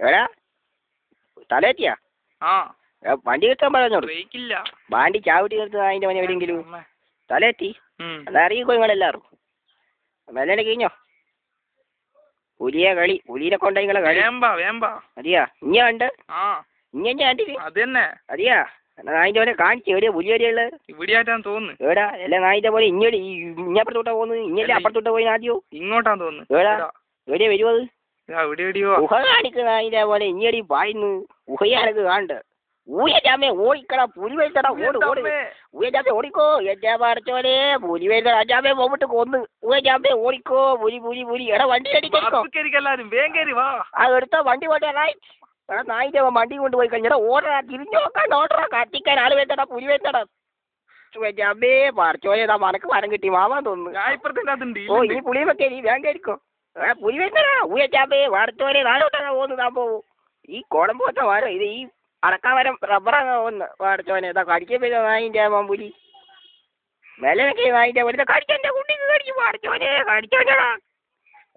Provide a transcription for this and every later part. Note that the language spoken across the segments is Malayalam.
എടാ തലയെത്തിയാ ആ വണ്ടി കിട്ടാൻ പറഞ്ഞോളൂ. ബ്രേക്കില്ല. വണ്ടി ചാവിട്ടി നിർത്തുക അതിന്റെ മനെ എവിടെയെങ്കിലും. തലയെത്തി എന്നാ അറിയിക്കോ നിങ്ങളെല്ലാവരും. മെല്ലെ കഴിഞ്ഞോ. പുലിയെ കളി പുലിനെ കൊണ്ട നിങ്ങളെ കളി അറിയാ. ഇഞ്ഞ കണ്ട് ഇഞ്ഞ കണ്ടില്ലേ അതന്നെ അറിയാ. നായിന്റെ പോലെ കാണിച്ചു എവിടെയാ പുലി എവിടെയുള്ളത്? ഇവിടെയായിട്ടാന്ന് തോന്നുന്നു. എവിടാ എല്ലാം നായിന്റെ പോലെ ഇഞ്ഞപ്പുറത്തോട്ടാ പോകുന്നത്. ഇഞ്ഞല്ലേ അപ്പുറത്തോട്ടാ പോയി ആദ്യോ ഇങ്ങോട്ടാന്ന് തോന്നുന്നു. എവിടാ എവിടെയാ വരുമോ അത്? ഉഹ കാണിക്കുന്ന അതിന്റെ പോലെ ഇഞ്ഞടി പായുന്നു. ഉഹയാനക്ക് കാണണ്ട്. ഊയജാമേ ഓടിക്കടാ പുലി വരുത്തടാ ഓട് ഓട്. ഊയജാമേ ഓടിക്കോ എജാ പറച്ചോനെ പുലി വരുന്ന അജാമേ പോയിട്ട് കൊന്ന്. ഊയജാമേ ഓടിക്കോ പുലി പുലി പുലി. എടാ വണ്ടി അടിക്കോ ആ എടുത്തോ വണ്ടി പോട്ടെ. എടാ നായിന്റെ വണ്ടി കൊണ്ടുപോയി കഴിഞ്ഞാ ഓടറാ തിരിഞ്ഞു നോക്കാണ്ട് ഓടറാ. കത്തിക്കാൻ ആള് വരുത്തടാ പുലി വരുത്തടാ. ജാമേ പറച്ചോനെ മനക്ക് മരം കിട്ടി മാമാൻ തോന്നുന്നു. ഓ ഇനി പുളിയും വെക്കേ നീ വേഗം കയറിക്കോ. പുലി വരുത്തടാ ഊയജാമേ പറച്ചോനെ നാളോട്ടാ പോകുന്നത് പോവും. ഈ കുളമ്പോത്ത മരം ഇത് ഈ അടക്കാൻ വരം റബ്ബറാണ് പോകുന്നത്. പാടച്ചോനെ ഇതാ കടിക്കാൻ പോയി നായിൻ്റെ പുലി. മെല്ലനൊക്കെ നായിൻ്റെ പോലെ കടിച്ചെൻ്റെ കുട്ടിക്ക് കടിച്ചു പാടച്ചോനെ കടിച്ചോടാ.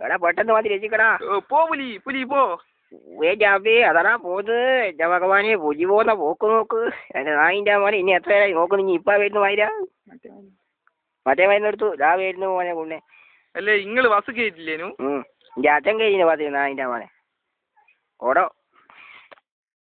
എടാ പെട്ടെന്ന് മതി രസിക്കടാ. ജാബേ അതാ പോത് ഭഗവാനെ പുലി പോകുന്ന പോക്ക് നോക്ക്. എൻ്റെ നായിൻ്റെ മോനെ ഇനി എത്ര നേരമായി നോക്കുന്നു. ഇനി ഇപ്പം വരുന്നു വായിരാ. മറ്റേ മരുന്ന് എടുത്തു ഇതാ വരുന്നു മോനെ കുണ്ണെ. അല്ലേ നിങ്ങൾ ബസ് കയറ്റില്ലേനു? എൻ്റെ അച്ഛൻ കഴിഞ്ഞു പതി നായിൻ്റെ മോനെ ഓടോ.